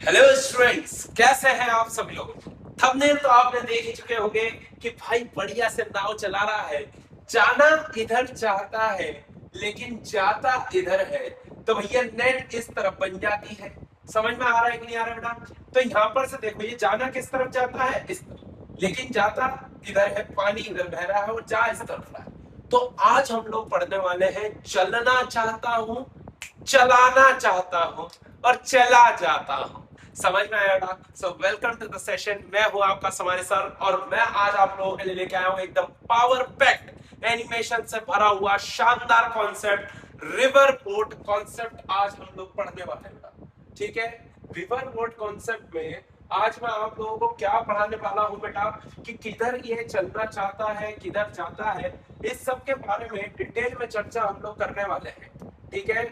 Hello students, कैसे हैं आप सभी लोग। थंबनेल तो आपने देख ही चुके होंगे कि भाई बढ़िया से नाव चला रहा है, जाना इधर चाहता है लेकिन जाता इधर है। तो भैया नेट इस तरफ बन जाती है। समझ में आ रहा है कि नहीं आ रहा है बेटा। तो यहाँ पर से देखो, ये जाना किस तरफ जाता है, इस तरफ, लेकिन जाता इधर है, पानी इधर बह रहा है और जा इस तरफ रहा है। तो आज हम लोग पढ़ने वाले हैं चलना चाहता हूं, चलाना चाहता हूं और चला जाता हूं। समझ में आया ना। So welcome to the session. मैं हूं आपका समारी सर और मैं आज आप लोगों के लिए लेके आया हूं एकदम पावर पैक्ड एनिमेशन से भरा हुआ शानदार कॉन्सेप्ट, रिवर बोट कॉन्सेप्ट आज हम लोग पढ़ने वाले हैं बेटा। ठीक है, रिवर बोट कॉन्सेप्ट में आज मैं आप लोगों को क्या पढ़ाने वाला हूं बेटा, कि किधर ये चलना चाहता है, किधर जाता है, इस सब के बारे में डिटेल में चर्चा हम लोग करने वाले हैं। ठीक है,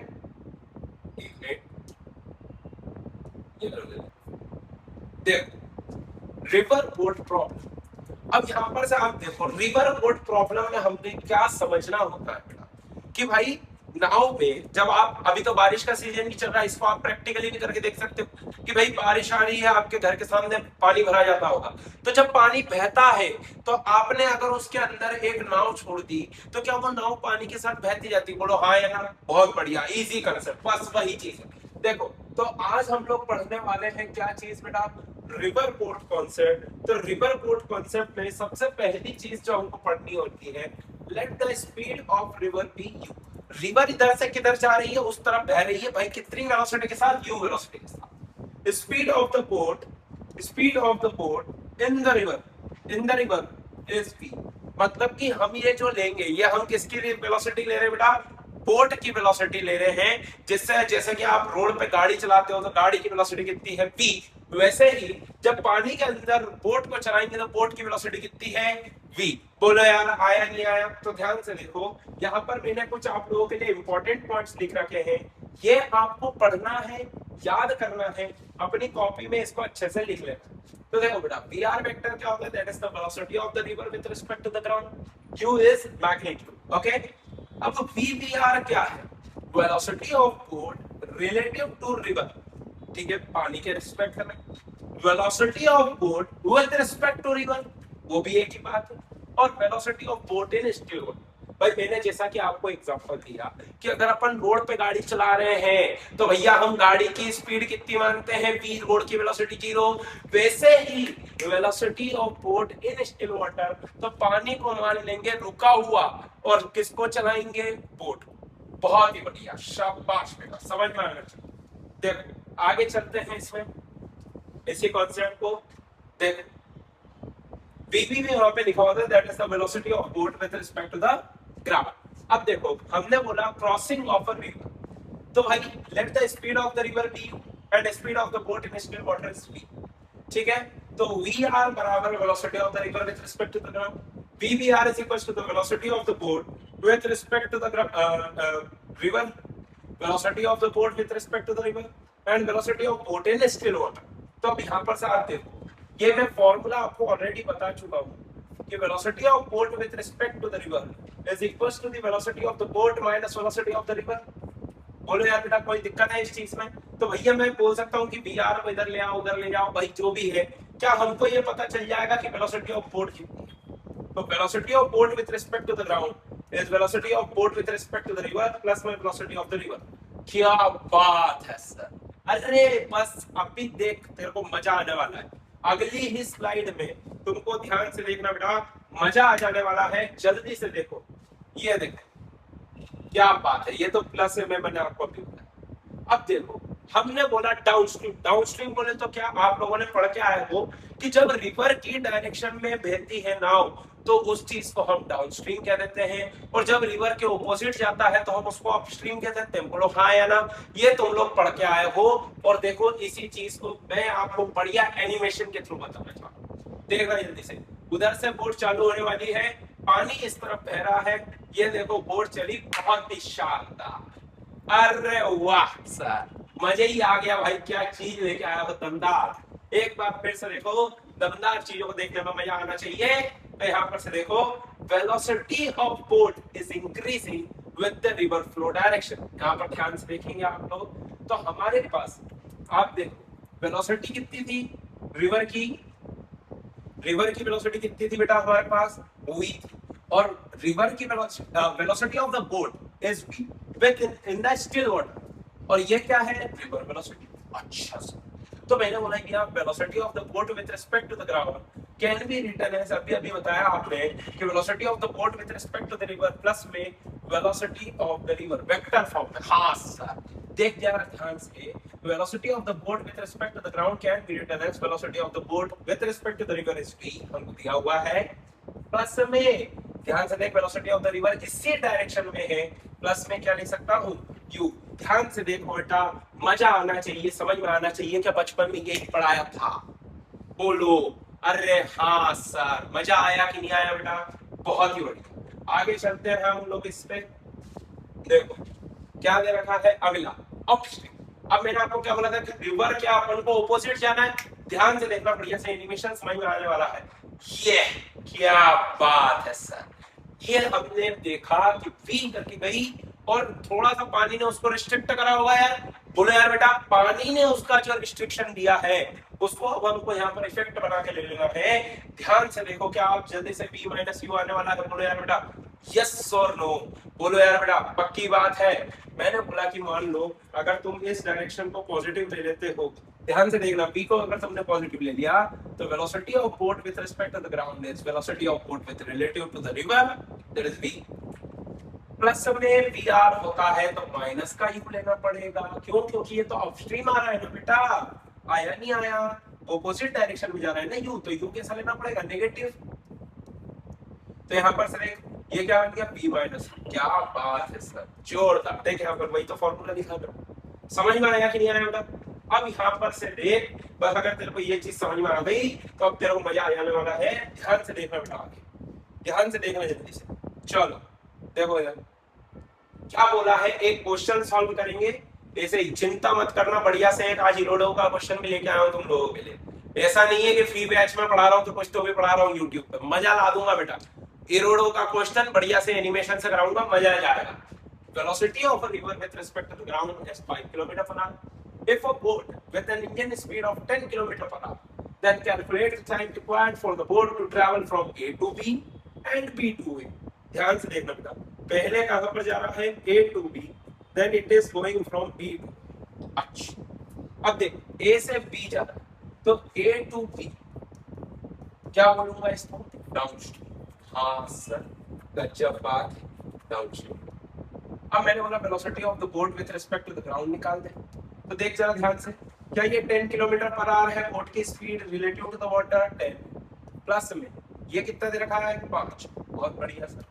देखो रिवर बोट प्रॉब्लम। अब यहां पर से आप देखो रिवर बोट प्रॉब्लम में हमने क्या समझना होता है बेटा, कि भाई नाव में जब आप, अभी तो बारिश का सीजन नहीं चल रहा है, इसको आप प्रैक्टिकली भी करके देख सकते हो कि भाई बारिश आ रही है, आपके घर के सामने पानी भरा जाता होगा। तो जब पानी बहता है तो आपने अगर उसके अंदर एक नाव छोड़ दी तो क्या वो नाव पानी के साथ बहती जाती। बोलो हाँ या ना। बहुत बढ़िया, इजी कंसेप्ट, बस वही चीज है। देखो, तो आज हम लोग पढ़ने वाले हैं क्या चीज बेटा, रिवर बोट कॉन्सेप्ट। तो रिवर बोट कॉन्सेप्ट में सबसे पहली चीज जो हमको पढ़नी होती है, let the speed of river be U. River इधर से किधर जा रही है, उस तरफ बह रही है भाई, कितनी वेलोसिटी के साथ, यू वेलोसिटी के साथ। Speed of the boat, speed of the boat in the river, in the river is v। मतलब कि हम ये जो लेंगे, ये हम किसकी वेलोसिटी ले रहे हैं बेटा, बोट की वेलोसिटी ले रहे हैं। जिससे जैसे कि आप रोड पे गाड़ी चलाते हो तो गाड़ी की वेलोसिटी कितनी है, v। वैसे ही जब पानी के अंदर बोट को चलाएंगे तो बोट की वेलोसिटी कितनी है, v। बोलो यार, आया नहीं आया। तो ध्यान से देखो, यहाँ पर मैंने कुछ आप लोगों के लिए इंपॉर्टेंट पॉइंट्स लिख रखे हैं, ये आपको पढ़ना है, याद करना है, अपनी कॉपी में इसको अच्छे से लिख लेना। तो देखो बेटा, वी वेक्टर क्या होता है, that is the velocity of the river with respect to the ground, u is magnitude. Okay, अब वीवीआर क्या है, velocity of boat relative to river. ठीक है, पानी के रिस्पेक्ट में velocity of boat with respect to river, वो भी एक ही बात है। और velocity of boat in still water. भाई मैंने जैसा कि आपको एग्जांपल दिया कि अगर अपन रोड पे गाड़ी चला रहे हैं तो भैया हम गाड़ी की स्पीड कितनी मानते हैं, v, रोड की वेलोसिटी 0। वैसे ही velocity of boat in still water, तो पानी को मान लेंगे रुका हुआ और किसको चलाएंगे, बोट। बहुत ही बढ़िया, शाबाश बेटा, समझ में आना चाहिए। देखो आगे चलते हैं इसमें, इसी कॉन्सेप्ट को देखो। वीवी भी वहां पे लिखा होता है, that is the velocity of boat with respect to the ground. अब देखो, हमने बोला क्रॉसिंग ऑफ अ रिवर, तो भाई let the speed of the river be and speed of the boat in still water is v। ठीक है, तो V R बराबर velocity of the river with respect to the ground, V V R is equal to the velocity of the boat with respect to the river, velocity of the boat with respect to the river and velocity of boat in still water. तो अब यहां पर से आप देखो, ये मैं formula आपको ऑलरेडी बता चुका हूं कि velocity of boat with respect to the river is equal to the velocity of the boat minus velocity of the river. बोलो यार बेटा, कोई दिक्कत है इस चीज में। तो भैया मैं बोल सकता हूँ कि वी आर को इधर ले आओ, उधर ले जाओ, भाई जो भी है, क्या हमको ये पता चल जाएगा कि वेलोसिटी ऑफ बोट कितनी है। तो velocity of boat with respect to the ground is velocity of boat with respect to the river plus my velocity of the river. क्या बात है सर, अरे बस अभी देख, तेरे को मजा आने वाला है। अगली ही स्लाइड में तुमको ध्यान से देखना बेटा, मजा आ जाने वाला है, जल्दी से देखो। ये देखो क्या बात है, ये तो प्लस है, मैंने आपको अभी बताया। अब देखो, हमने बोला डाउनस्ट्रीम, डाउनस्ट्रीम बोले तो क्या आप लोगों ने पढ़ के आए हो कि जब रिवर की डायरेक्शन में बहती है नाव तो उस चीज को हम डाउनस्ट्रीम कह देते हैं, और जब रिवर के ऑपोजिट जाता है तो हम उसको अपस्ट्रीम कह देते हैं। बोलो हाँ या ना, ये तुम लोग पढ़ के आए हो। और देखो इसी चीज को मैं आपको बढ़िया एनिमेशन के थ्रू बताना चाहता हूँ। देखना जल्दी से, उधर से बोट चालू होने वाली है, पानी इस तरफ बह रहा है, ये देखो बोट चली, बहुत ही शानदार। अरे वाह सर, मजे ही आ गया भाई, क्या चीज लेके आया हो दमदार। एक बार फिर से देखो, दमदार चीजों को देखने में मजा आना चाहिए। तो यहाँ पर से देखो, velocity of boat is increasing with the river flow direction. यहाँ पर ध्यान से देखेंगे आप लोग, तो हमारे पास आप देखो वेलोसिटी कितनी थी रिवर की, रिवर की वेलोसिटी कितनी थी बेटा हमारे पास, v थी। और रिवर की velocity of the boat is v with in the still water, और ये क्या है रिवर वेलोसिटी। अच्छा सर, तो मैंने बोला कि आप velocity of the boat with respect to the ground can be written as, अभी अभी बताया आपने कि velocity of the boat with respect to the river plus में velocity of the river vector form में। हाँ सर, देख जरा ध्यान से, velocity of the boat with respect to the ground can be written as velocity of the boat with respect to the river is v, हमको दिया हुआ है प्लस में, ध्यान से देख velocity of the river इसी डायरेक्शन में है, प्लस में क्या लिख सकता हूँ u। ध्यान से देखो बेटा, मजा आना चाहिए, समझ में आना चाहिए, क्या बचपन में यही पढ़ाया था, बोलो अरे हाँ सर, मजा आया कि नहीं आया बेटा, बहुत ही बढ़िया। आगे चलते हैं हम लोग इस पे, देखो क्या दे रखा है अगला अपस्ट्रीम। अब मैंने आपको क्या बोला था कि रिवर क्या अपन को ऑपोजिट जाना है, ध्यान से देखना, बढ़िया से एनिमेशन समझ में आने वाला है। ये क्या बात है सर, ये हमने देखा कि वी करके गई और थोड़ा सा पानी ने उसको रिस्ट्रिक्ट करा होगा यार, बोलो यार बेटा, पानी ने उसका जो रिस्ट्रिक्शन दिया है उसको अब हमको यहाँ पर इफेक्ट बना के ले लेना है। ध्यान से देखो, क्या आप जल्दी से b माइनस यू आने वाला है, बोलो यार बेटा यस और नो, बोलो यार बेटा पक्की बात है। मैंने बोला कि मान लो अगर तुम इस डायरेक्शन को पॉजिटिव ले लेते हो, ध्यान से देखना, b को अगर तुमने पॉजिटिव ले लिया तो velocity of boat with respect to the ground is velocity of boat with relative to the river, that is v। Plus में vr होता है तो माइनस का u लेना पड़ेगा, क्यों, क्योंकि ये तो अपस्ट्रीम आ रहा है ना बेटा, आया नहीं आया, ऑपोजिट डायरेक्शन में जा रहा है ना u, तो u कैसा लेना पड़ेगा नेगेटिव। तो यहाँ पर सर ये क्या बन गया b माइनस, क्या बात है सर, जोरदार। देख यहाँ पर वही तो फॉर्मूला लिखा था, समझ में आया कि नहीं आया बेटा। अब यहाँ पर से देख, बस अगर तेरे को ये चीज समझ में आ गई तो अब तेरे को मजा आ जाने वाला है। ध्यान से देखना बेटा, आगे ध्यान से देखना जल्दी से, चलो देखो यार क्या बोला है, एक क्वेश्चन सॉल्व करेंगे, ऐसे ही चिंता मत करना, बढ़िया से एक आज इरोडो का क्वेश्चन भी लेके आया हूं तुम लोगों के लिए। ऐसा नहीं है कि फ्री बैच में पढ़ा रहा हूँ तो कुछ तो भी पढ़ा रहा हूँ यूट्यूब पे, मजा ला दूंगा बेटा। इरोडो का क्वेश्चन बढ़िया से एनिमेशन से कराऊंगा, मजा आ जाएगा। Velocity of a river with respect to the ground is 5 kilometre per hour. If a boat with an engine speed of 10 kilometre per hour, then calculate the time required for the boat to travel from A to B and B to A। ध्यान से देखना बेटा, पहले कहां पर जा रहा है A to B, then it is going from B to। अच्छा अब देख A से B जा रहा है तो A to B क्या बोलूंगा इसको, डाउनस्ट्रीम। हाँ सर गजब बात, डाउनस्ट्रीम। अब मैंने बोला velocity of the boat with respect to the ground निकाल दे, तो देख जरा ध्यान से, क्या ये 10 किलोमीटर पर आवर है बोट की speed relative to the water 10, plus में ये कितना दे रखा है 5, बहुत बढ़िया सर।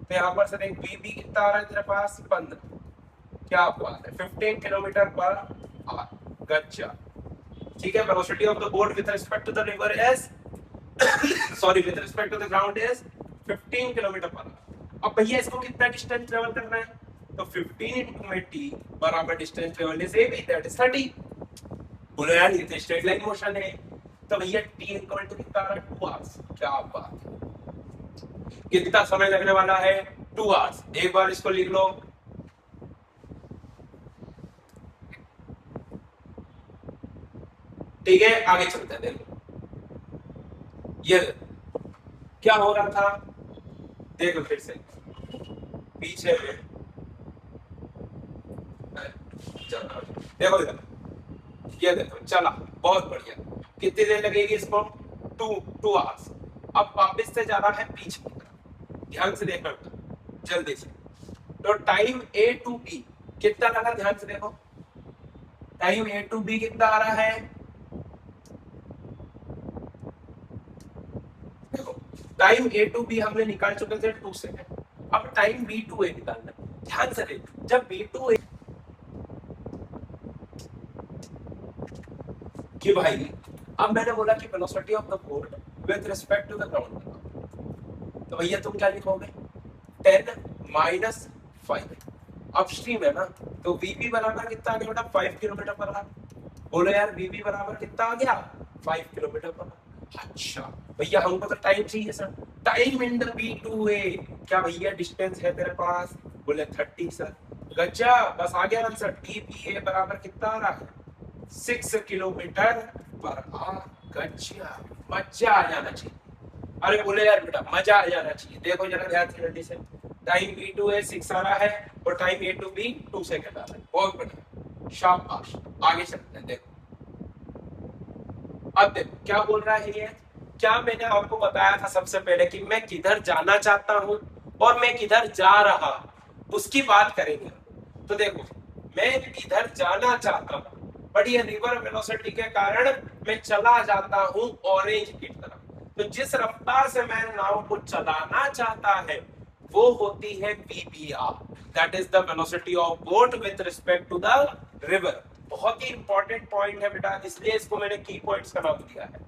तो यहाँ पर से देख बी कितना आ रहा है तेरे पास 15, क्या बात है 15 किलोमीटर पर आवर, गच्चा ठीक है। Velocity of the boat with respect to the river is sorry with respect to the ground is 15 kilometre per hour. अब भैया इसको कितना डिस्टेंस ट्रेवल करना है, तो 15 into 80 बराबर distance travel is AB, that is 30। बोलो यार ये तो स्ट्रेट लाइन मोशन है, तो भैया t इक्वल टू कितना आ रहा है 2 आवर्स, क्या बात है, कितना समय लगने वाला है 2 आवर्स। एक बार इसको लिख लो, ठीक है आगे चलते हैं। देखो ये क्या हो रहा था, देखो फिर से पीछे में देखो इधर, ये देखो चला बहुत बढ़िया, कितनी देर लगेगी इसको 2 आवर्स। अब वापस से जाना है पीछे की तरफ, ध्यान से देखना जल्दी से, तो टाइम A to B कितना लगा, ध्यान से देखो टाइम A to B कितना आ रहा है, देखो टाइम A to B हमने निकाल चुके थे 2 सेकंड, अब टाइम B to A निकालना। ध्यान से देखो, जब B to A कि भाई अब मैंने बोला कि velocity of the boat with respect to the ground, तो भैया तुम क्या लिखोगे 10 माइनस 5, अपस्ट्रीम है ना, तो VB बराबर कितना आ गया बेटा 5 किलोमीटर पर आवर। बोलो यार VB बराबर कितना आ गया 5 किलोमीटर पर आवर। अच्छा भैया हमको तो टाइम चाहिए sir, time in the B to A, क्या भैया डिस्टेंस है तेरे पास, बोले 30 सर, गच्चा बस आ गया आंसर। TBA बराबर कितना आ रहा है 6 किलोमीटर पर घंटा। मजा आ जाना चाहिए। अरे बोले यार बेटा मजा आ जाना चाहिए। देखो जरा ध्यान से जल्दी से, टाइम V2 है 6 आ रहा है और टाइम A2 भी 2 सेकंड आ रहा है। बहुत बढ़िया, शाबाश। आगे चलते हैं। देखो अब देखो क्या बोल रहा है ये। क्या मैंने आपको बताया था सबसे पहले कि मैं किधर जाना चाहता हूं और मैं किधर जा रहा हूं, उसकी बात करेंगे। तो देखो मैं इधर जाना चाहता हूं, बट ये रिवर वेलोसिटी के कारण मैं चला जाता हूं ऑरेंज की तरफ। तो जिस रफ्तार से मैं नाव को चलाना चाहता है वो होती है VBR, that is the velocity of boat with respect to the river. बहुत ही इंपॉर्टेंट पॉइंट है बेटा, इसलिए इसको मैंने की पॉइंट्स का नाम दिया है।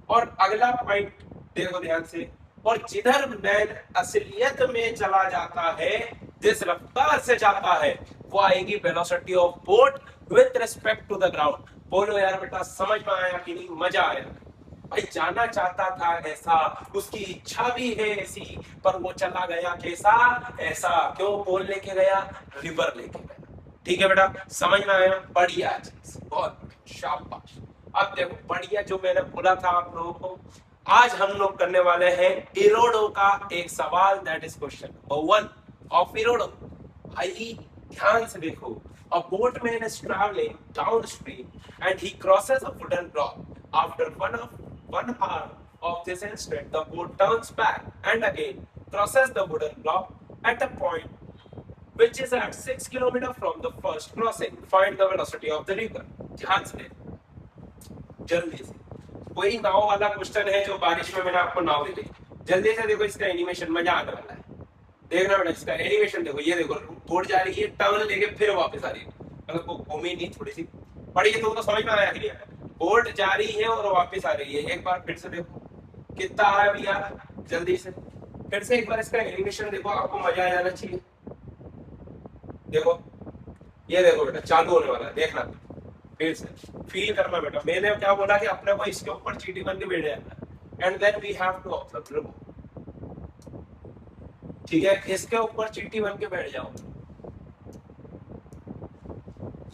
और अगला पॉइंट देखो ध्यान से, और जिधर मैन असलियत में चला जाता है, जिस रफ्तार से जाता है, वो आएगी velocity of boat with respect to the ground. बोलो यार बेटा समझ में आया कि नहीं, मजा आया? भाई जाना चाहता था ऐसा, उसकी इच्छा भी है ऐसी, पर वो चला गया कैसा, ऐसा। क्यों बोल लेके गया? रिवर लेके गया। ठीक है बेटा, समझ में आया? बढ़िया चीज, बहुत बढ़िया, शाबाश। अब देखो बढ़िया, जो मैंने बोला था आप लोगों को, आज हम लोग करने वाले हैं इरोडो का एक सवाल, that is question number 1 of इरोडो। भाई ध्यान से देखो, a boatman is traveling downstream and he crosses a wooden block. After 1 hour of this incident, the boat turns back and again crosses the wooden block at a point which is at 6 kilometers from the first crossing. Find the velocity of the river. ध्यान से जल्दी से, वही नाव वाला question है जो बारिश में मैंने आपको नाव दी। जल्दी से देखो इसका एनिमेशन, मजा आने वाला है। देखना बेटा इसका एनिमेशन देखो, ये देखो बोट जा रही है, टर्न लेके फिर वापस आ रही है, मतलब वो घूमी नहीं थोड़ी सी पड़ी है, तो समझ में आया कि नहीं? बोट जा रही है और वापस आ रही है। एक बार फिर से देखो कितना आ रहा है भैया, जल्दी से फिर से एक बार इसका एनिमेशन देखो, आपको मजा आ जाना चाहिए। देखो ये देखो बेटा चालू होने वाला है, देखना फिर से फील करना बेटा। मैंने क्या बोला कि अपने को इसके ऊपर चीटी बन के बैठ जाना, and then we have to observe. ठीक है, इसके ऊपर चीटी बन के बैठ जाओ,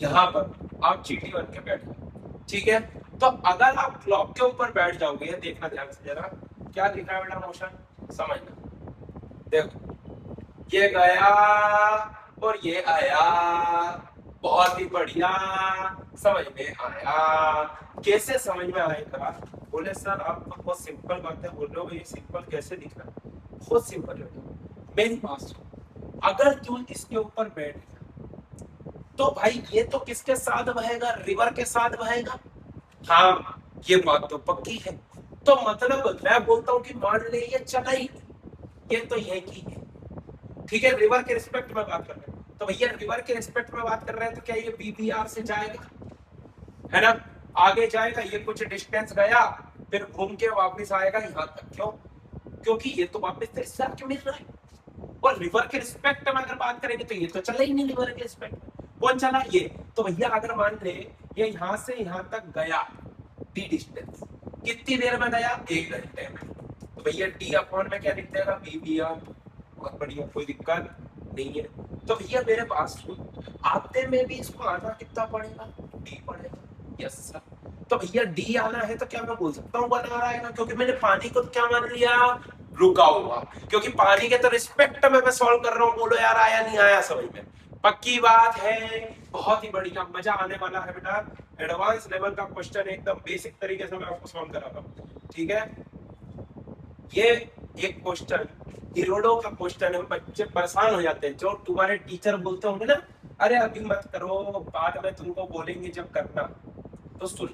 यहाँ पर आप चीटी बन के बैठ जाओ। ठीक है, तो अगर आप क्लॉक के ऊपर बैठ जाओगे, देखना ध्यान से जरा क्या दिखा है बेटा मोशन, समझना। देखो ये गया और ये आया, बहुत ही बढ़िया, समझ में आया? कैसे समझ में आएगा? बोले सर आप तो बहुत सिंपल बातें बोल रहे हो, ये सिंपल कैसे दिख रहा है? बहुत सिंपल है मेरी बात सुन। अगर तू इसके ऊपर बैठ गया तो भाई ये तो किसके साथ बहेगा? रिवर के साथ बहेगा। हाँ ये बात तो पक्की है। तो मतलब मैं बोलता हूँ कि मान ले ये चला ही, ये तो ये की है। ठीक है, रिवर के रिस्पेक्ट में बात कर रहे हैं, तो भैया रिवर के रिस्पेक्ट में बात कर रहे हैं, तो क्या ये BBR से जाएगा? है ना, आगे जाएगा, ये कुछ डिस्टेंस गया फिर घूम के वापस आएगा यहाँ तक। क्यों? क्योंकि ये तो वापस तेरे से आके मिल रहा है। और रिवर के रिस्पेक्ट में अगर बात करेंगे तो ये तो चला ही नहीं रिवर के रिस्पेक्ट में। कौन चला? ये। तो भैया अगर मान ले ये यहाँ से यहाँ तक गया, डी डिस्टेंस कितनी देर में गया? 1 घंटे में। तो भैया डी अपॉन में क्या लिख देगा? BBR। बहुत बढ़िया, कोई दिक्कत नहीं है। तो भैया मेरे पास आते में भी इसको आना कितना पड़ेगा? डी पड़ेगा। Yes sir. तो भैया डी आना है तो क्या मैं बोल सकता हूँ बना रहा है, क्योंकि मैंने पानी को क्या मान लिया? रुका हुआ, क्योंकि पानी के तो रिस्पेक्ट में मैं सॉल्व कर रहा हूँ। बोलो यार आया नहीं आया समझ में? पक्की बात है, बहुत ही बढ़िया, मजा आने वाला है बेटा। एडवांस लेवल का क्वेश्चन एकदम बेसिक तरीके से मैं आपको सॉल्व कराता हूँ। ठीक है, ये एक क्वेश्चन इरोडो का क्वेश्चन है। बच्चे परेशान हो जाते हैं, जो तुम्हारे टीचर बोलते होंगे ना, अरे अभी मत करो बाद में तुमको बोलेंगे जब करना। तो सुन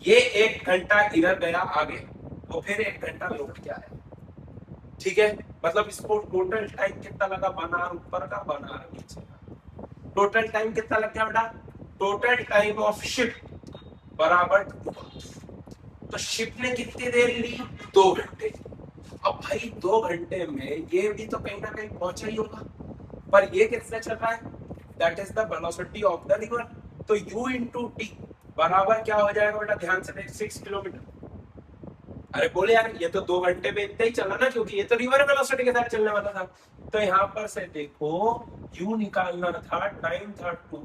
ये 1 घंटा इधर गया आगे, तो फिर 1 घंटा लौट के आया। ठीक है, मतलब इसको टोटल टाइम कितना लगा? बनार ऊपर का बनार नीचे का, टोटल टाइम कितना लग गया बेटा? टोटल टाइम ऑफ शिप बराबर 2 तो शिप ने कितनी देर ली? 2 घंटे। अब भाई 2 घंटे में ये भी तो कहीं ना कहीं पहुंचा ही होगा, पर ये किससे चल रहा है? That is the velocity of the river. तो U इंटू टी बराबर क्या हो जाएगा बेटा? ध्यान से देख, 6 किलोमीटर। अरे बोले यार ये तो 2 घंटे में इतना ही चला ना, क्योंकि ये तो रिवर वेलोसिटी के साथ चलने वाला था। तो यहाँ पर से देखो U निकालना था, टाइम था 2,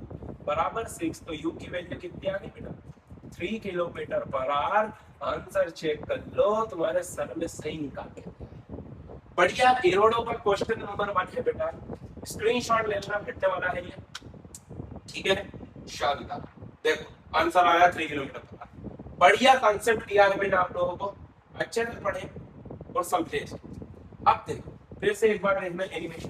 बराबर 6, तो यू की वैल्यू कितनी आ गई बेटा 3 kilometre per our. Answer check कर लो, तुम्हारे सर में सही निकाल के दिया है। बढ़िया। एरोडो का क्वेश्चन नंबर 1 है बेटा, स्क्रीनशॉट ले लेना, भेटने वाला है ये, ठीक है। शानदार, देखो आंसर आया 3 किलोमीटर पर आवर। बढ़िया कॉन्सेप्ट दिया है बेटा आप लोगों को, अच्छे से पढ़े और समझे। अब देखो फिर से एक बार देखना एनिमेशन,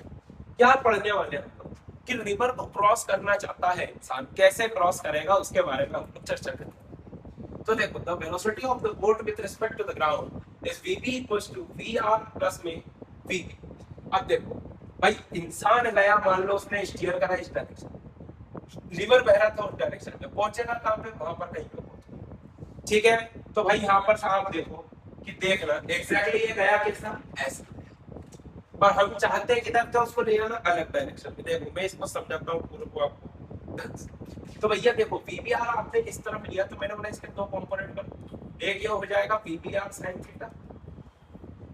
क्या पढ़ने वाले हम लोग कि रिवर को क्रॉस करना चाहता है इंसान, कैसे क्रॉस करेगा उसके बारे में हम लोग चर्चा करेंगे। तो देखो the velocity of the boat with respect to the ground is vb equals to vr plus में vb। अब देखो भाई इंसान गया, मान लो उसने स्टीयर करा इस डायरेक्शन, रिवर बह रहा था उस डायरेक्शन में, पहुंचेगा कहां पे, वहां पर कहीं पे पहुंचेगा, ठीक है। तो भाई यहाँ पर आप देखो कि देखना एग्जैक्टली ये गया कैसा, ऐसा, पर हम चाहते हैं किधर था उसको ले जाना अलग डायरेक्शन में। देखो मैं इसको समझाता हूँ पूरे को आपको। तो भैया देखो VBR आपने इस तरफ लिया, तो मैंने बोला इसके दो कंपोनेंट कर, एक ये हो जाएगा VBR sin थीटा,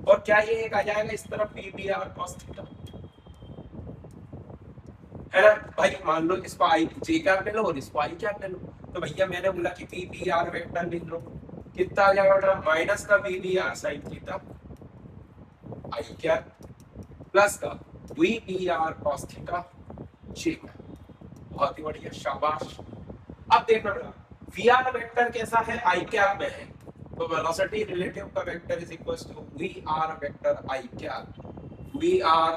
और क्या ये एक आ जाएगा इस तरफ VBR cos थीटा, है ना भाई। मान लो इसको आई जे कैप ले लो और इसको आई कैप ले लो। तो भैया मैंने बोला कि VBR वेक्टर लिख लो, कितना आ जाएगा माइनस का VBR sin theta i cap plus का VBR cos थीटा जी। बहुत ही बढ़िया, शाबाश। अब देखना बेटा VR वेक्टर कैसा है, आई कैप में है, तो वेलोसिटी रिलेटिव का vector is equals to VR vector i cap, VR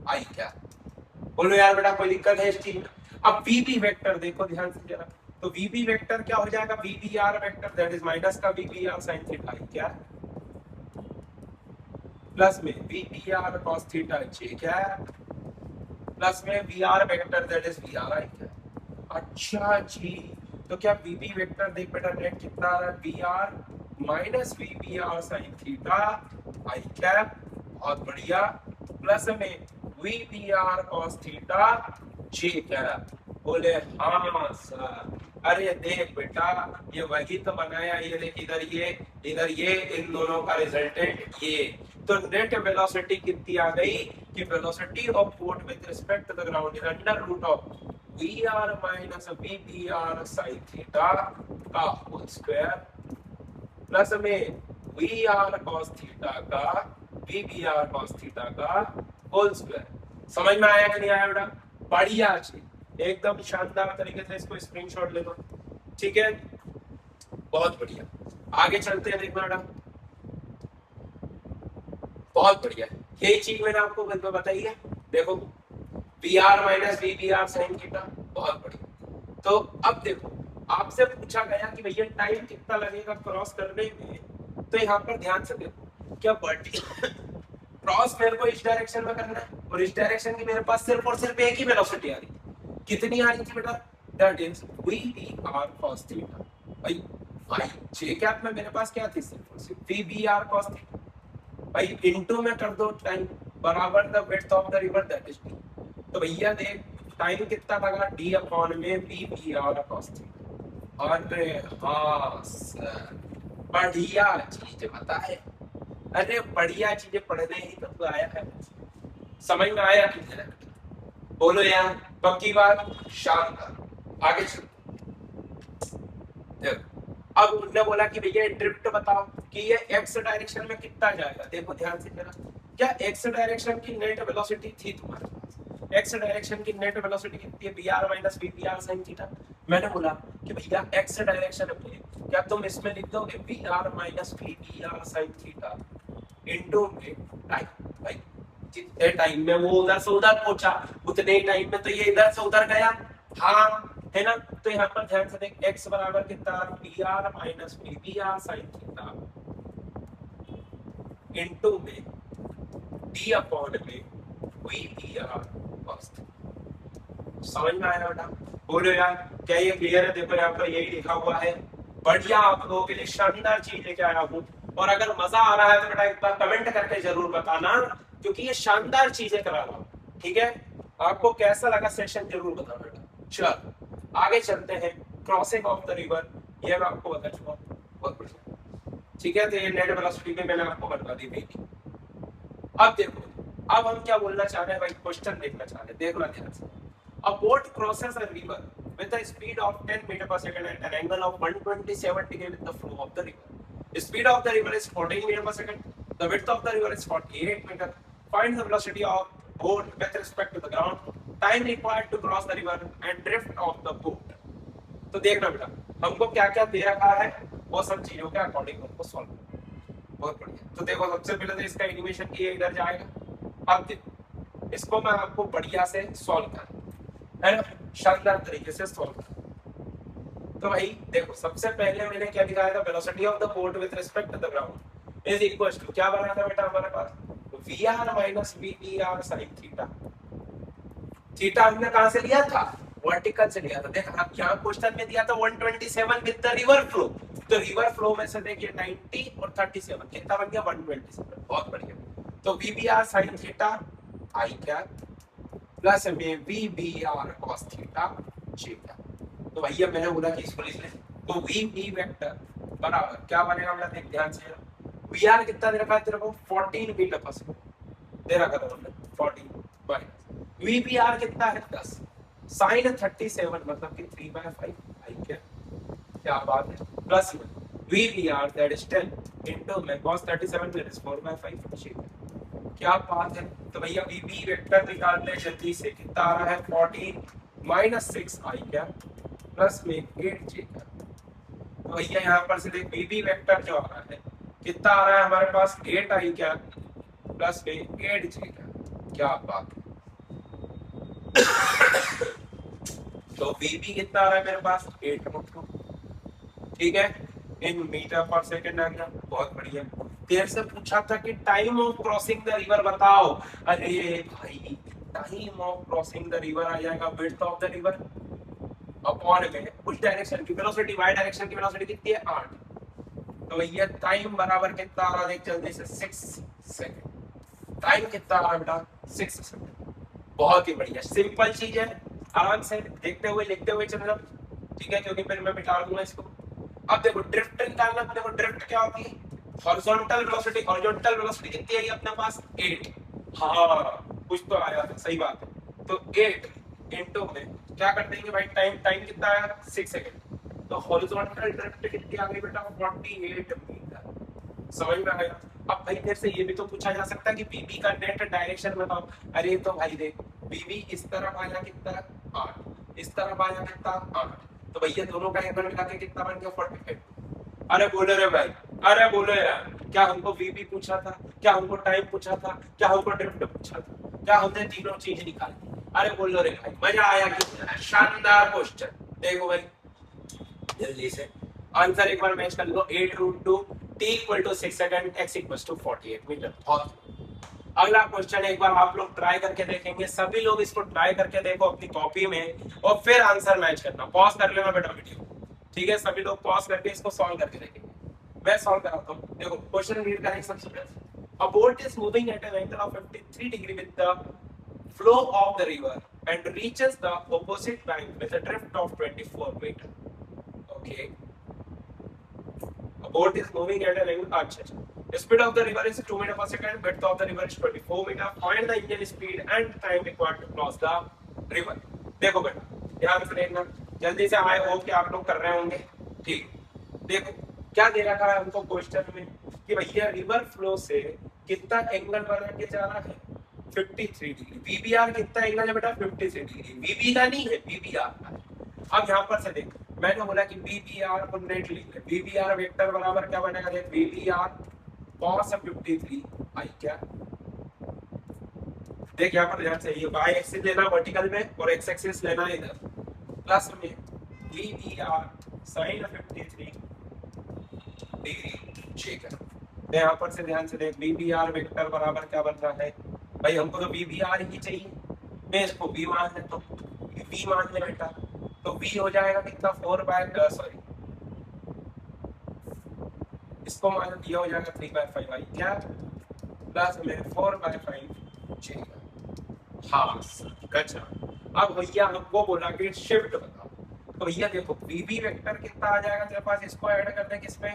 i cap. बोलो यार बेटा कोई दिक्कत है इस चीज में। अब VB वेक्टर देखो ध्यान से जरा, तो VB वेक्टर क्या हो जाएगा, VBR vector that is minus का VBR sin theta i cap plus में VBR cos theta j cap plus में VR vector that is VR i cap. अच्छा जी, तो क्या VB वेक्टर देख बेटा नेट कितना आ रहा है, VR minus VBR sin theta i cap, बहुत बढ़िया, प्लस में VBR cos theta j cap. बोले हाँ सर, अरे देख बेटा ये वही तो बनाया, ये देख इधर ये इन दोनों का रिजल्टेंट ये। तो नेट वेलोसिटी कितनी आ गई कि velocity of boat with respect to the ground is under root of VR minus VBR sin theta का होल स्क्वायर प्लस में VR cos थीटा का VBR cos थीटा का होल स्क्वायर। समझ में आया कि नहीं आया बेटा? बढ़िया चीज, एकदम शानदार तरीके से इसको स्क्रीनशॉट ले लो, ठीक है, बहुत बढ़िया। आगे चलते हैं, देखना बेटा बहुत बढ़िया, यही चीज मैंने आपको बताई है। देखो VR minus VBR sin theta, बहुत बढ़िया। तो अब देखो आपसे पूछा गया कि भैया टाइम कितना लगेगा क्रॉस करने में, तो यहाँ पर ध्यान से देखो, क्या क्रॉस मेरे को इस डायरेक्शन में करना है और इस डायरेक्शन की मेरे पास सिर्फ और सिर्फ एक ही वेलोसिटी आ रही है, कितनी आ रही थी बेटा, that is VBR cos theta. भाई भाई जे कैप में मेरे पास क्या थी, सिर्फ और सिर्फ VBR cos थीटा, भाई इनटू में कर दो टाइम बराबर the width of the river that is d। तो भैया देख टाइम कितना लगा, d अपॉन में VBR cos थीटा। अरे हाँ सर, बढ़िया चीज बताए, अरे बढ़िया चीजें पढ़ने ही तो आया है, समझ में आया कि नहीं? बोलो यार पक्की बात, शानदार। आगे चलो, अब उन्होंने बोला कि भैया ड्रिफ्ट बताओ कि ये एक्स डायरेक्शन में कितना जाएगा। देखो ध्यान से जरा, क्या एक्स डायरेक्शन की नेट वेलोसिटी थी तुम्हारे पास, एक्स डायरेक्शन की नेट वेलोसिटी कितनी है, VR minus VBR sin theta. मैंने बोला कि भैया एक्स डायरेक्शन में क्या तुम इसमें लिख दोगे VR minus VBR sin theta into में टाइम। भाई जितने टाइम में वो उधर से उधर पहुंचा उतने ही टाइम में तो ये इधर से उधर गया, हाँ है ना। तो यहाँ पर ध्यान से देख x बराबर कितना, VR minus VBR sin theta into में d अपॉन में VBR cos थीटा। समझ में आया बेटा? बोलो यार क्या ये क्लियर है? देखो यहाँ पर यही लिखा हुआ है, बढ़िया आप लोगों के लिए शानदार चीज लेके आया हूँ। और अगर मजा आ रहा है तो बेटा एक बार कमेंट करके जरूर बताना, क्योंकि ये शानदार चीजें करा रहा हूँ, ठीक है। आपको कैसा लगा सेशन जरूर बताना बेटा। चलो आगे चलते हैं, क्रॉसिंग ऑफ द रिवर, ये मैं आपको बता चुका हूँ, बहुत बढ़िया, ठीक है। तो ये नेट वेलोसिटी में मैंने आपको बता दी थी। अब देखो अब हम क्या बोलना चाह रहे हैं भाई, क्वेश्चन देखना चाह रहे हैं, देखना ध्यान से। A boat crosses a river with a speed of 10 meter per second at an angle of 127 degree with the flow of the river. The speed of the river is 14 meter per second. The width of the river is 48 meter. Find the velocity of boat with respect to the ground. Time required to cross the river and drift of the boat. तो देखना बेटा हमको क्या क्या दे रखा है वो सब चीजों के अकॉर्डिंग हमको सॉल्व करना है। बहुत बढ़िया। तो देखो सबसे पहले तो इसका एनिमेशन किए इधर जाएगा। अब देखो इसको मैं आपको बढ़िया से सॉल्व कर है ना शानदार तरीके से सॉल्व कर। तो भाई देखो सबसे पहले मैंने क्या दिखाया था velocity of the boat with respect to the ground is equal to क्या बना था बेटा हमारे पास vr minus vpr sin theta. Theta हमने कहां से लिया था वर्टिकल से लिया था। देख आप यहाँ क्वेश्चन में दिया था 127 विद द रिवर फ्लो। तो रिवर फ्लो में से देखिए 90 और 37 कितना बन गया 127। बहुत बढ़िया। तो vbr sin थीटा आई क्या प्लस में vbr cos थीटा थीटा। तो भैया मैंने बोला कि इसको लिख ले तो vb वेक्टर बराबर क्या बनेगा बेटा देख ध्यान से vr कितना दे रखा है तेरे को 14 मीटर पर सेकंड दे रखा था 14 माइनस vbr कितना है 10 sin 37 मतलब कि 3/5 आई क्या बात है प्लस में vbr दैट इज 10 इनटू में cos 37 दैट इज 4/5 क्या बात है। तो भैया vb वेक्टर निकाल ले जल्दी से कितना आ रहा है 14 माइनस 6 आई क्या प्लस में 8 j का। तो भैया यहाँ पर से देख vb वेक्टर जो आ रहा है कितना आ रहा है हमारे पास 8 आई क्या प्लस में 8 j का। क्या बात तो vb कितना आ रहा है मेरे पास 8 ठीक है इन मीटर पर सेकंड आ गया। बहुत बढ़िया। देर से पूछा था कि time of crossing the river बताओ। अरे भाई time of crossing the river आ जाएगा width of the river upon में उस डायरेक्शन की वेलोसिटी y डायरेक्शन की वेलोसिटी कितनी है 8। तो भैया टाइम बराबर कितना आ रहा है देख जल्दी से 6 सेकंड। टाइम कितना आ रहा है बेटा 6 सेकंड। बहुत ही बढ़िया सिंपल चीज है आराम से देखते हुए लिखते हुए चलना ठीक है क्योंकि फिर मैं मिटा दूंगा इसको। अब देखो ड्रिफ्ट निकालना। देखो ड्रिफ्ट क्या होती है हॉरिजॉन्टल वेलोसिटी। हॉरिजॉन्टल वेलोसिटी कितनी आई अपने पास 8। हाँ कुछ तो आया था सही बात है। तो 8 इनटू में क्या कर देंगे भाई टाइम कितना आया 6 सेकंड। तो हॉरिजॉन्टल ड्रिफ्ट कितनी आ गई बेटा 48 मीटर। समझ में आया। अब भाई फिर से ये भी तो पूछा जा सकता है कि बीबी का नेट डायरेक्शन बताओ। अरे तो भाई देख बीबी इस तरफ आया कितना 8 इस तरफ आया कितना 8। तो भैया दोनों का एंगल मिला के कितना बन गया 45। अरे बोलो रे भाई अरे बोलो यार क्या हमको बीबी पूछा था क्या हमको टाइम पूछा था क्या हमको ड्रिफ्ट पूछा था क्या हमने तीनों चीज निकाली। अरे बोलो रे भाई मजा आया कितना शानदार क्वेश्चन। देखो भाई जल्दी से आंसर एक बार मैच कर लो 8√2 t = 6 सेकंड x = 48 मीटर। बहुत अगला क्वेश्चन एक बार आप लोग ट्राई करके देखेंगे। सभी लोग इसको ट्राई करके देखो अपनी कॉपी में और फिर आंसर मैच करना। पॉज कर लेना बेटा वीडियो ठीक है। सभी लोग पॉज करके इसको सॉल्व करके देखेंगे। मैं सॉल्व कराता हूँ। देखो क्वेश्चन रीड करेंगे सबसे पहले। A boat is moving at an angle of 53 degree with the flow of the river and reaches the opposite bank with a drift of 24 metre. Okay a boat is moving at an angle अच्छा the speed of the river is 2 meter per second width of the river is 24 meter find the engine speed and time required to cross the river। देखो बेटा ध्यान से देखना जल्दी से I hope कि आप लोग कर रहे होंगे ठीक। देखो क्या दे रखा है हमको क्वेश्चन में कि भैया रिवर फ्लो से कितना एंगल बना के जा रहा है 53 डिग्री। वीबीआर कितना एंगल है बेटा 53 डिग्री। वीबी का नहीं है वीबीआर का। अब यहाँ पर से देख मैंने बोला कि वीबीआर को नेट लिख ले। वीबीआर वेक्टर बराबर क्या बनेगा देख वीबीआर cos 53 आई क्या देख यहाँ पर ध्यान से ये y एक्सिस लेना वर्टिकल में और x एक्सिस लेना इधर प्लस में वीबीआर sin 53 डिग्री ठीक है। तो यहाँ पर से ध्यान से देख वीबीआर वेक्टर बराबर क्या बन रहा है भाई हमको तो वीबीआर ही चाहिए। मैं इसको v मान ले तो v मान ले बेटा तो v हो जाएगा कितना 4/सॉरी इसको मान दिया हो जाएगा 3/5 आई क्या प्लस में 4/5 हाँ अच्छा। अब भैया हमको बोला कि शिफ्ट बताओ। तो भैया देखो vb वेक्टर कितना आ जाएगा तेरे पास इसको ऐड कर दे किसमें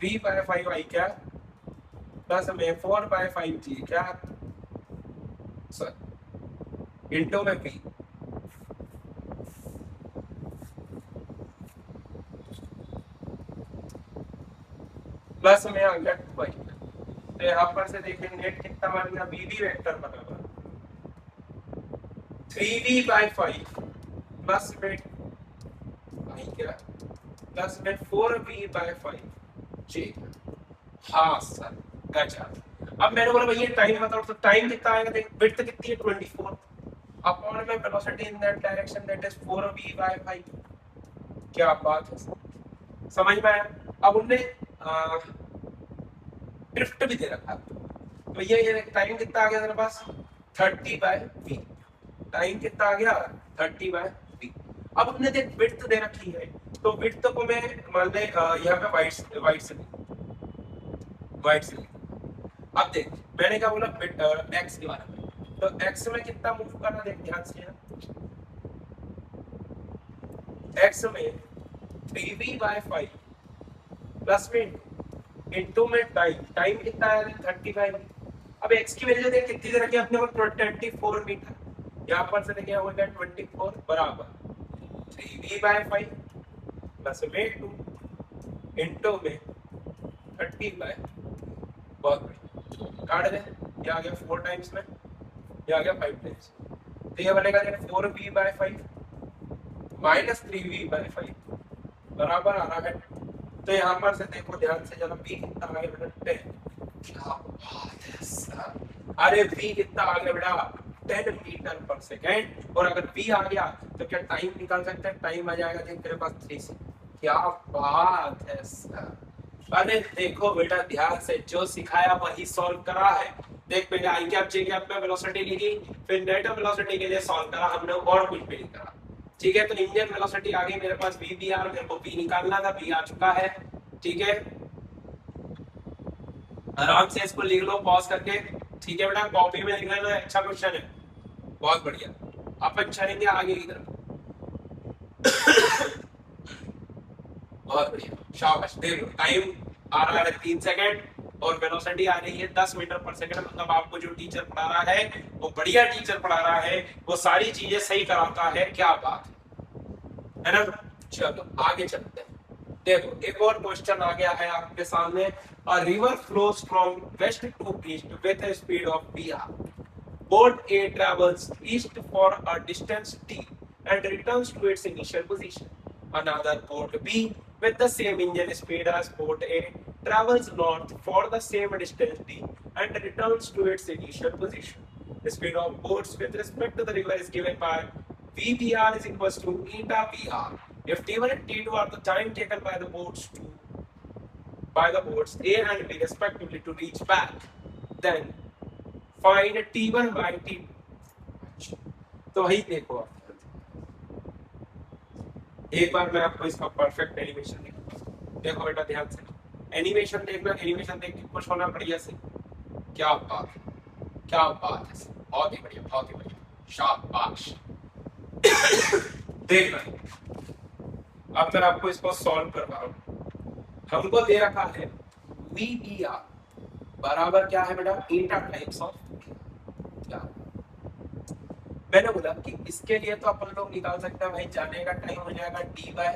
3/5 आई क्या प्लस में 4/5 जी क्या सॉरी इनटू में v प्लस में आ गया 2y। तो यहाँ पर से देखें नेट कितना बन गया, bb वेक्टर बराबर 3v/5 प्लस में क्या प्लस में 4v/5 जी। हाँ सर गजब। अब मैंने बोला भैया टाइम बताओ, तो टाइम कितना आएगा, देख विड्थ कितनी है 24 अपॉन में velocity in that direction that is 4v/5। क्या बात है, समझ में आया। अब उनने ड्रिफ्ट भी दे रखा, तो ये टाइम कितना आ गया तेरे पास 30/v। टाइम कितना आ गया 30/v। अब उनने देख विड्थ दे रखी है, तो विड्थ को मैं मान ले यहाँ पे वाइड से अब देख मैंने क्या बोला एक्स के बारे में, तो एक्स में कितना मूव करना देख ध्यान से ना, एक्स में 3v/5 प्लस में इनटू में टाइम कितना है 35। अब एक्स की वैल्यू देख कितनी दे रखी है अपने को 24 मीटर, यहाँ पर से देखिए हो गया 24 बराबर 3v/5 प्लस में 2 इनटू में 30/, बहुत बढ़िया काट दे, ये आ गया 4 टाइम्स में, ये आ गया 5 टाइम्स, तो ये बनेगा 4v/5 माइनस 3v/5 बराबर आ रहा है। तो यहाँ पर से देखो ध्यान से जरा v कितना आगे बेटा 10। क्या बात है सर, अरे v कितना आगे बेटा 10 मीटर पर सेकेंड। और अगर v आ गया तो क्या टाइम निकाल सकते हैं, टाइम आ जाएगा देख तेरे पास 3 से। क्या बात है सर, अरे देखो बेटा ध्यान से जो सिखाया वही सॉल्व करा है। देख पहले आई कैप जे कैप में वेलोसिटी लिखी, फिर नेट ऑफ वेलोसिटी के लिए सॉल्व करा हमने, और कुछ भी नहीं करा। ठीक है, तो इंडियन वेलोसिटी आ गई मेरे पास vbr, मेरे को v निकालना था, v आ चुका है। ठीक है, आराम से इसको लिख लो पॉज करके। ठीक है बेटा, कॉपी में लिख लेना, अच्छा क्वेश्चन है, बहुत बढ़िया। अपन चलेंगे आगे की तरफ। बहुत बढ़िया, शाबाश। देखो टाइम आ रहा है 3 सेकंड और वेलोसिटी आ रही है 10 मीटर पर सेकंड। मतलब आपको जो टीचर पढ़ा रहा है वो बढ़िया टीचर पढ़ा रहा है, वो सारी चीजें सही कराता है। क्या बात है ना। चलो आगे चलते हैं। देखो एक और क्वेश्चन आ गया है आपके सामने। A river flows from west to east with a speed of vr. Boat A travels east for a distance t and returns to its initial position. Another boat B with the same engine speed as boat A travels north for the same distance t and returns to its initial position. The speed of boats with respect to the river is given by VBR is equals to eta VR. If T1 and T2 are the time taken by the boats A and B respectively to reach back, then find T1 by T2। तो वही देखो एक बार मैं आपको इसका perfect animation दिखाऊंगा। देखो बेटा ध्यान से एनिमेशन देखना, एनिमेशन देख के खुश होना बढ़िया से। क्या बात है, क्या बात है, बहुत ही बढ़िया, बहुत ही बढ़िया, शाबाश। देखना अब मैं आपको इसको सॉल्व कर रहा हूं। हमको दे रखा है VBR बराबर क्या है बेटा eta टाइम्स ऑफ क्या। मैंने बोला कि इसके लिए तो अपन लोग निकाल सकते हैं भाई, जाने का टाइम हो जाएगा d बाय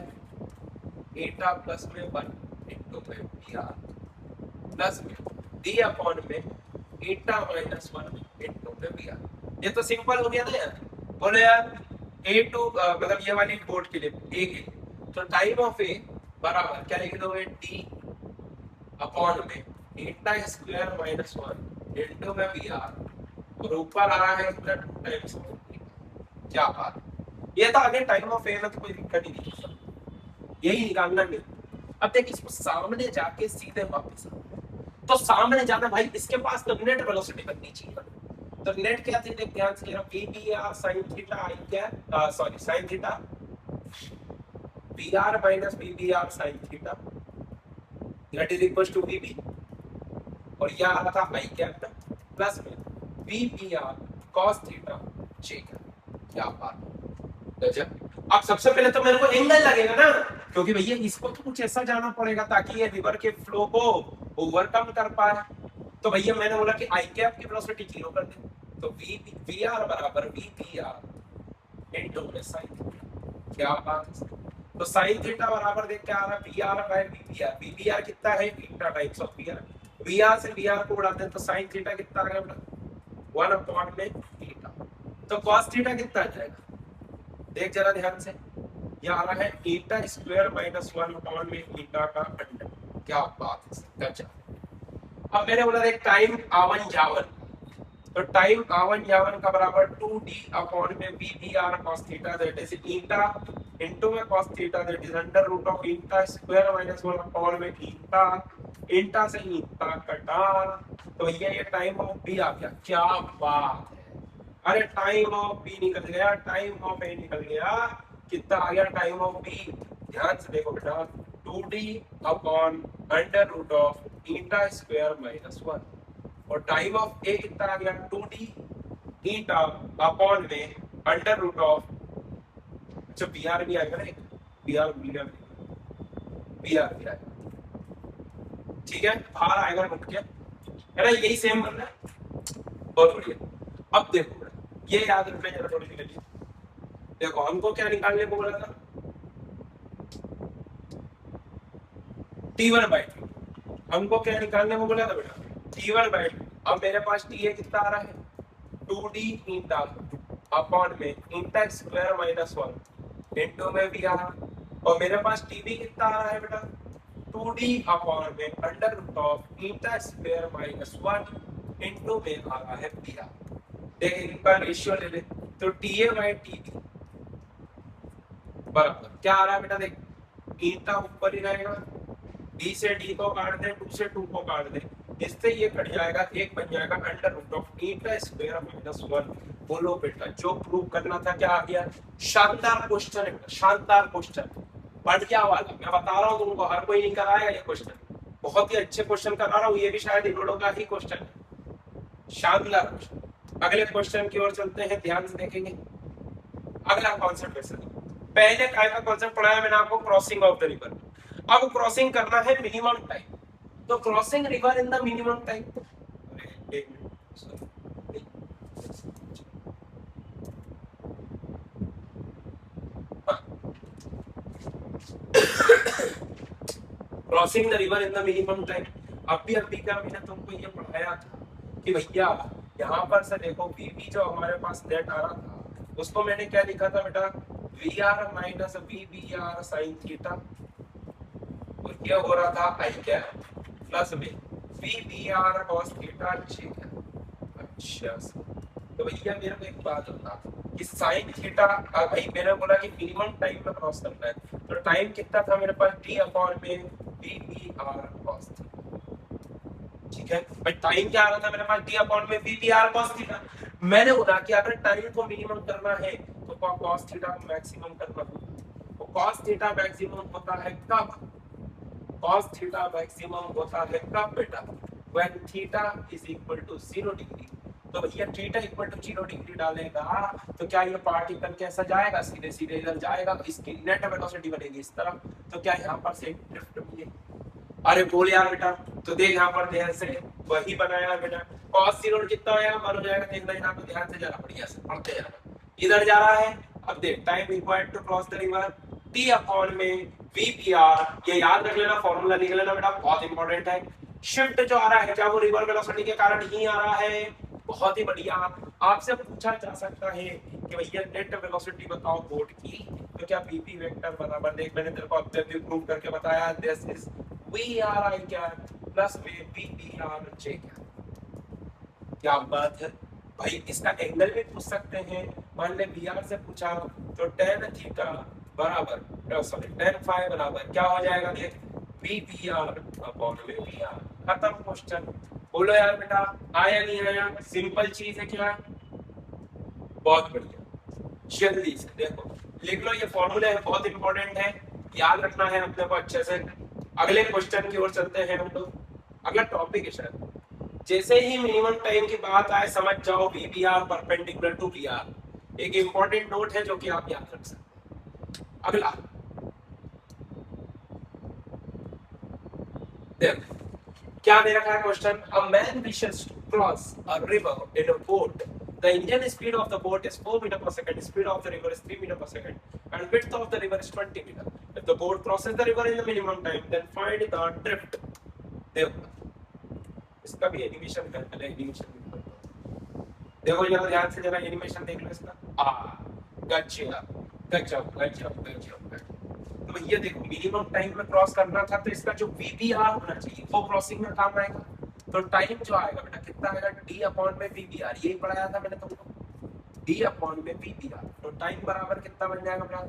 eta प्लस में 1 इनटू में vr प्लस में d अपॉन में eta माइनस 1 इनटू में vr। ये तो सिंपल हो गया ना यार। बोले यार a2 मतलब ये वाली बोर्ड के लिए a के, तो टाइम ऑफ a बराबर क्या लिख दोगे d अपॉन में eta स्क्वायर माइनस 1 इनटू में vr और ऊपर आ रहा है इतना 2 टाइम्स। क्या बात, ये तो आगे टाइम ऑफ ए में तो कोई दिक्कत ही नहीं, यही निकालना नहीं। अब देख इसको सामने जाके सीधे वापस तो सामने जाना भाई, इसके पास तो नेट वेलोसिटी बननी चाहिए। तो नेट क्या थी देख ध्यान से, VBR sin थीटा आई क्या sorry sin theta VR minus VBR sin theta that is equal to VB और यह आ रहा था आई कैप प्लस में VBR cos थीटा j। क्या बात गजब। अब सबसे पहले तो मेरे को एंगल लगेगा ना, क्योंकि भैया इसको तो कुछ ऐसा जाना पड़ेगा ताकि ये रिवर के फ्लो को ओवरकम कर पाए। तो भैया मैंने बोला कि आई कैप की वेलोसिटी 0 कर दे, तो VBR बराबर VBR इनटू sin। क्या बात है। तो साइन थीटा बराबर देख क्या आ रहा है, P R by V P R. V P R कितना है, theta times of P R. V R से वी आर को उड़ाते हैं तो साइन थीटा कितना आ गया बेटा, 1 अपॉन में थीटा। तो कॉस थीटा कितना आ जाएगा, देख जरा ध्यान से, ये आ रहा है थीटा स्क्वायर माइनस 1 अपॉन में थीटा का अंडर। क्या बात है सर, गजब। अब मैंने बोला देख टाइम आवन जावन, तो टाइम आवन जावन का बराबर 2d अपॉन में v b r cos theta, that is theta into में cos theta, that is under root of theta square minus 1 upon में थीटा, थीटा से थीटा कटा, तो भैया ये टाइम ऑफ b आ गया। क्या बात है, अरे टाइम ऑफ b निकल गया, टाइम ऑफ a निकल गया, कितना आ गया टाइम ऑफ b, ध्यान से देखो बेटा, 2d upon under root of theta square minus 1, और टाइम ऑफ ए कितना आ गया, 2d थीटा अपॉन में अंडर रूट ऑफ, अच्छा बी आर भी आएगा ना, बी आर भी आएगा, ठीक है, बाहर आएगा रुक के, है ना, यही सेम करना है, बहुत बढ़िया। अब देखो ये याद रखना जरा थोड़ी सी गली, देखो हमको क्या निकालने को बोला था, t1/2, हमको क्या निकालने को बोला था बेटा, t1/2। अब मेरे पास टी ए कितना आ रहा है, 2d थीटा अपॉन में थीटा स्क्वायर माइनस 1 इनटू में भी आ रहा, और मेरे पास टी बी कितना आ रहा है बेटा, 2d अपॉन में under root of theta square minus 1 into में आ रहा है पी आर। देख इनका रेशियो ले ले, तो T A by T B बराबर क्या आ रहा है बेटा, देख थीटा ऊपर ही रहेगा, d से d को काट दे, 2 से 2 को काट दे, इससे ये कट जाएगा, एक बन जाएगा under root of theta square minus 1। बोलो बेटा जो प्रूव करना था क्या आ गया, शानदार क्वेश्चन है, शानदार क्वेश्चन, बढ़िया वाला, मैं बता रहा हूँ तुमको, हर कोई नहीं कराएगा ये क्वेश्चन, बहुत ही अच्छे क्वेश्चन करा रहा हूँ, ये भी शायद इन लोगों का ही क्वेश्चन है, शानदार क्वेश्चन। अगले क्वेश्चन की ओर चलते हैं, ध्यान से देखेंगे अगला कॉन्सेप्ट। वैसे पहले काय का कॉन्सेप्ट पढ़ाया मैंने आपको, क्रॉसिंग ऑफ द रिवर। अब क्रॉसिंग करना है मिनिमम टाइम, तो crossing river in the minimum time, एक minute, crossing the river in the minimum time. अभी का मैंने तुमको ये पढ़ाया था कि भैया यहाँ पर से देखो वीबी जो हमारे पास नेट आ रहा था, उसको मैंने क्या लिखा था बेटा, V R minus V B R sine theta, और ये हो रहा था आई क्या प्लस में V B R cos theta, ठीक है। अच्छा तो भैया मेरे को एक बात बता कि साइन थीटा, भाई मैंने बोला कि मिनिमम टाइम में क्रॉस करना है, तो टाइम कितना था मेरे पास, टी अपॉन में V B R cos theta, ठीक है भाई, टाइम क्या आ रहा था मेरे पास, टी अपॉन में V B R cos theta. मैंने बोला कि अगर टाइम को मिनिमम करना है तो कॉस थीटा को मैक्सिमम करना होगा, तो कॉस थीटा मैक्सिमम होता है कब, cos थीटा मैक्सिमम होता है कब बेटा, when theta is equal to 0 degree. तो भैया थीटा इक्वल टू 0 डिग्री डालेगा तो क्या ये पार्टिकल कैसा जाएगा, सीधे सीधे इधर जाएगा, इसकी नेट वेलोसिटी बनेगी इस तरफ, तो क्या यहाँ पर से ड्रिफ्ट मिलेगी। अरे बोल यार बेटा, तो देख यहाँ पर ध्यान से वही बनाया बेटा, cos 0 कितना आया, मान हो जाएगा, देख यहाँ पे ध्यान से जरा बढ़िया से पढ़ते जाना, इधर जा रहा है। अब देख time required to cross the river, T upon में VPR, ये याद रख लेना, फॉर्मूला लिख लेना बेटा, बहुत इंपॉर्टेंट है। शिफ्ट जो आ रहा है क्या वो रिवर वेलोसिटी के कारण ही आ रहा है, बहुत ही बढ़िया। आपसे पूछा जा सकता है कि भैया नेट वेलोसिटी बताओ बोट की, तो क्या VP वेक्टर बराबर, देख मैंने तेरे को ऑब्जेक्टिव प्रूव करके बताया, दिस इज VRI क्या प्लस में VPR J क्या बात है भाई। इसका एंगल भी पूछ सकते हैं, मान ले VR से पूछा तो tan थीटा बराबर सॉरी tan फाई बराबर क्या हो जाएगा, देख VPR अपॉन में VR, खत्म क्वेश्चन। बोलो यार बेटा आया नहीं आया, सिंपल चीज है क्या, बहुत बढ़िया, जल्दी से देखो लिख लो, ये फॉर्मूला है, बहुत इंपॉर्टेंट है, याद रखना है अपने को अच्छे से। अगले क्वेश्चन की ओर चलते हैं हम लोग, अगला टॉपिक है शायद, जैसे ही मिनिमम टाइम की बात आए समझ जाओ VPR परपेंडिकुलर टू PR, एक इंपॉर्टेंट नोट है जो कि आप याद रख सकते हैं। अगला देखो क्या दे रखा है question, a man wishes to cross a river in a boat, the engine speed of the boat is 4 meter per second, speed of the river is 3 meter per second, and width of the river is 20 meter. If the boat crosses the river in the minimum time, then find the drift. देखो इसका भी animation है, पहले animation देखो जरा ध्यान से, जरा एनिमेशन देख लो इसका। गजब गजब गजब गजब। तो भैया देखो मिनिमम टाइम में क्रॉस करना था, तो इसका जो वीबीआर होना चाहिए वो क्रॉसिंग में काम आएगा। तो टाइम जो आएगा बेटा कितना आएगा, डी अपॉन में वीबीआर, यही पढ़ाया था मैंने तुमको, डी अपॉन में वीबीआर। तो टाइम बराबर कितना बन जाएगा बेटा,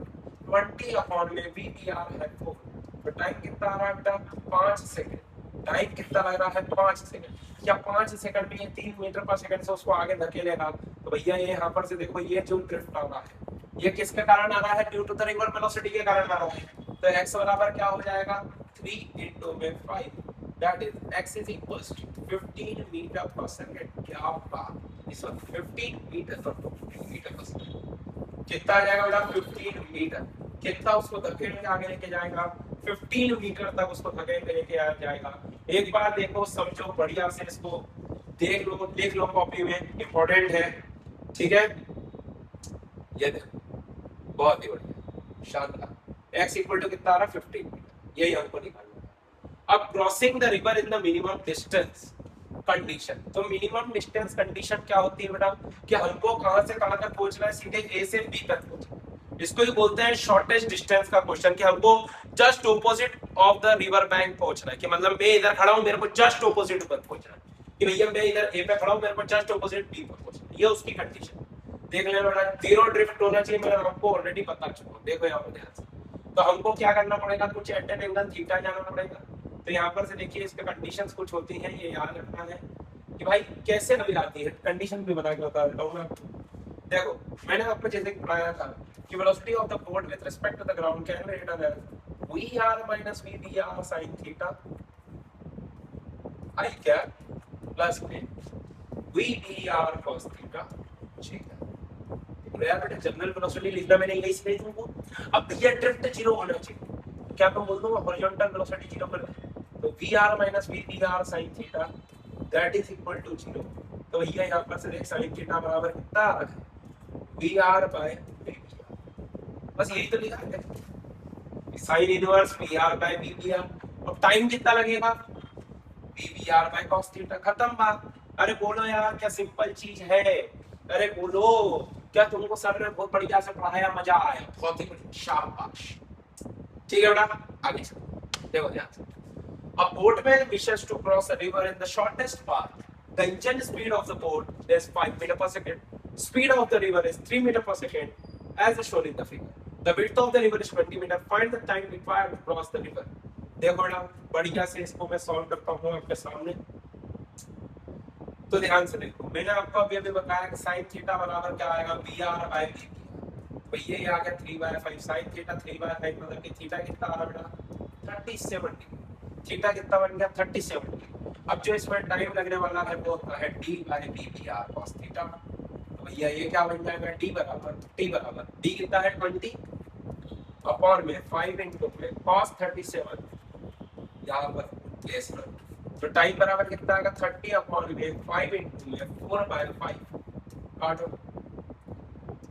20 अपॉन में वीबीआर है 4। तो टाइम कितना आ रहा है बेटा, 5 सेकंड। टाइम कितना लग रहा है, 5 सेकंड। क्या 5 सेकंड में ये 3 मीटर पर सेकंड से उसको आगे धकेलेगा? तो भैया ये यहाँ पर से देखो, ये जो ड्रिफ्ट आ रहा है ये किसके कारण आ रहा है, due to the river velocity के कारण आ रहा है। तो x बराबर क्या हो जाएगा, 3 into में 5, that is x is equals to 15 metre पर सेकंड। क्या बात, इस वक्त 15 मीटर पर सेकंड कितना आ जाएगा बेटा, 15 मीटर। कितना उसको धकेल के आगे लेके जाएगा, 15 मीटर तक उसको धकेल के लेके जाएगा। एक बार देखो समझो बढ़िया से, इसको देख लो, लिख लो कॉपी में, इंपॉर्टेंट है, ठीक है। ये देखो बहुत ही बढ़िया, शानदार। x इक्वल टू कितना आ रहा है, 15 मीटर, यही हमको निकालना है। अब crossing the river in the minimum distance condition. तो मिनिमम डिस्टेंस कंडीशन क्या होती है बेटा, कि हमको कहां से कहां तक पहुंचना है, सीधे a से b तक पहुंचना है। इसको ही बोलते हैं शॉर्टेस्ट डिस्टेंस का क्वेश्चन, कि हमको just opposite of the river bank पहुंचना है। कि मतलब मैं इधर खड़ा हूं, मेरे को जस्ट ऑपोजिट पर पहुंचना है, कि भैया मैं इधर a पे खड़ा हूं, मेरे को जस्ट ऑपोजिट b पर पहुंचना है। ये उसकी कंडीशन देख लेना बेटा। जीरो ड्रिफ्ट होना चाहिए, मैं आपको ऑलरेडी बता चुका हूं, देखो यहाँ पर ध्यान से। तो हमको क्या करना पड़ेगा, कुछ एट एन एंगल थीटा जाना पड़ेगा। तो यहाँ पर से देखिए इसके कंडीशंस कुछ होती हैं, ये याद रखना है कि भाई कैसे नजर आती है, कंडीशन भी बना के बता देता हूँ मैं आपको। देखो मैंने आपको जैसे पढ़ाया था कि velocity of the boat with respect to the ground can be written as VR minus VBR sin theta i क्या प्लस वीबीआर cos थीटा। ठीक है, यार बेटा जनरल वेलोसिटी लिखना मैंने यही सिखाई तुमको। अब भैया ड्रिफ्ट जीरो होना चाहिए, क्या मैं बोल दूंगा हॉरिजॉन्टल वेलोसिटी जीरो कर दे, तो vr minus vbr sin theta that is equal to zero. तो भैया यहाँ पर से देख sin थीटा बराबर कितना आ रहा है, vr बाय vbr। बस यही तो लिखा है, sin inverse vr by vbr। अब टाइम कितना लगेगा, vbr बाय cos थीटा। खत्म बात। अरे बोलो यार, क्या सिंपल चीज है, अरे बोलो, क्या तुमको सर ने बहुत बढ़िया से पढ़ाया, मजा आया, बहुत ही बढ़िया, शाबाश। ठीक है बेटा, आगे चलो, देखो ध्यान से। A boatman wishes to cross a river in the shortest path. The engine speed of the boat is 5 meter per second. Speed of the river is 3 meter per second, as shown in the figure. The width of the river is 20 meter. Find the time required to cross the river. देखो बेटा, बढ़िया से इसको मैं solve करता हूँ आपके सामने। तो ध्यान से देखो, मैंने आपको अभी अभी बताया कि sin थीटा बराबर क्या आएगा, vr बाय vb। तो ये आ गया 3/5 sin थीटा 3/5, मतलब कि थीटा कितना आ रहा बेटा, 37 डिग्री। थीटा कितना बन गया, 37 डिग्री। अब जो इसमें टाइम लगने वाला है वो है d by vbr cos theta. तो भैया ये क्या बन जाएगा, d बराबर d कितना है 20 अपॉन में 5 इनटू में cos 37, यहाँ पर प्लेस कर। तो टाइम बराबर कितना आएगा, 30 अपॉन में 5 इनटू में 4/5 काटो।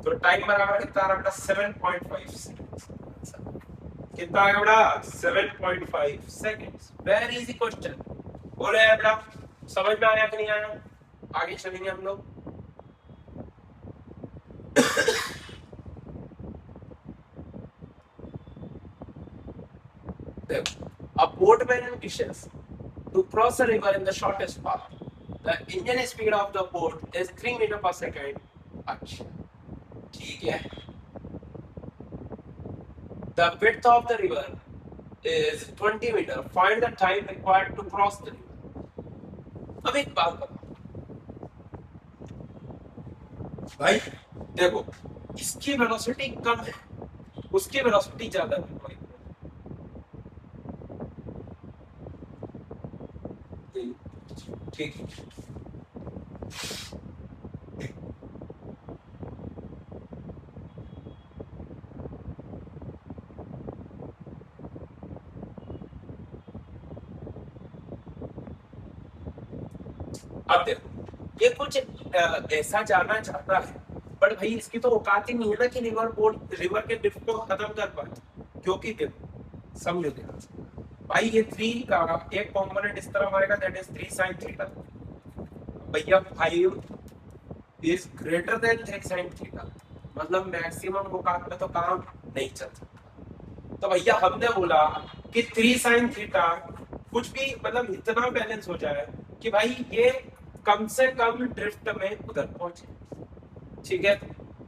तो टाइम बराबर कितना आ रहा है, 7.5 कितना आएगा बेटा, 7.5 सेकंड्स। Very easy question. बोलो यार बेटा, समझ में आया कि नहीं आया? आगे चलेंगे हम लोग। देखो, a boatman wishes to cross a river in the shortest path. The engine speed of the boat is 3 meter per second. अच्छा, ठीक है। The width of the river is 20 meter. Find the time required to cross the river. अब एक बात बताओ भाई, देखो इसकी वेलोसिटी कम है, उसकी वेलोसिटी ज्यादा है। ठीक, अब देखो ये कुछ ऐसा जानना चाहता है बट भाई इसकी तो औकात ही नहीं है ना कि रिवर के ड्रिफ्ट को खत्म कर पाए, क्योंकि देखो समझो देखो भाई ये 3 का एक कंपोनेंट इस तरफ आएगा, दैट इज 3 sin थीटा। भैया 5 is greater then 3 sin theta, मतलब मैक्सिमम औकात में तो काम नहीं चल सकता। तो भैया हमने बोला कि 3 sin थीटा कुछ भी मतलब इतना बैलेंस हो जाए कि भाई ये कम से कम ड्रिफ्ट में उधर पहुंचे, ठीक है।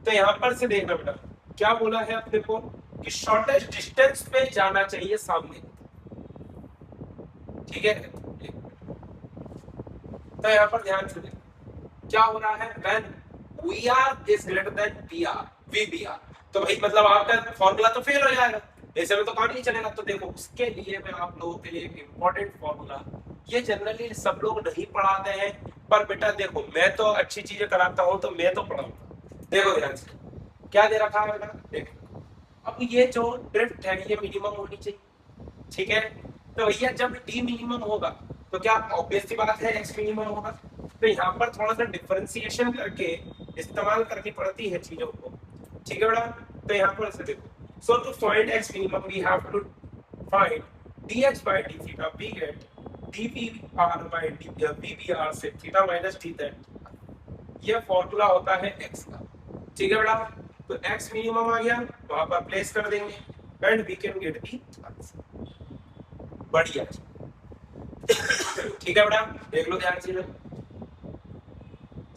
तो यहाँ पर से देखना बेटा क्या बोला है अपने को कि शॉर्टेस्ट डिस्टेंस पे जाना चाहिए सामने, ठीक है। तो यहाँ पर ध्यान से देखो क्या हो रहा है, when V R is greater than V R V B R, तो भाई मतलब आपका फॉर्मूला तो फेल हो जाएगा, ऐसे में तो काम नहीं चलेगा। तो देखो उसके लिए मैं आप लोगों के लिए एक इंपॉर्टेंट फॉर्मूला, ये जनरली सब लोग नहीं पढ़ाते हैं, पर बेटा देखो मैं तो अच्छी चीजें कराता हूँ तो मैं तो पढ़ाऊंगा। देखो ध्यान से क्या दे रखा है बेटा, देखो अब ये जो ड्रिफ्ट है ये मिनिमम होनी चाहिए, ठीक है। तो भैया जब डी मिनिमम होगा तो क्या ऑब्वियस सी बात है एक्स मिनिमम होगा। तो यहाँ पर थोड़ा सा डिफरेंशिएशन करके इस्तेमाल करनी पड़ती है चीजों को, ठीक है बेटा। तो यहाँ पर से देखो, so to find x minimum we have to find dx by d theta, we get dpr by dbr से theta minus d theta, ये फॉर्मूला होता है x का, ठीक है बेटा। तो x मिनिमम आ गया, वहां पर प्लेस कर देंगे and we can get the answer, बढ़िया ठीक है बेटा, देख लो ध्यान से।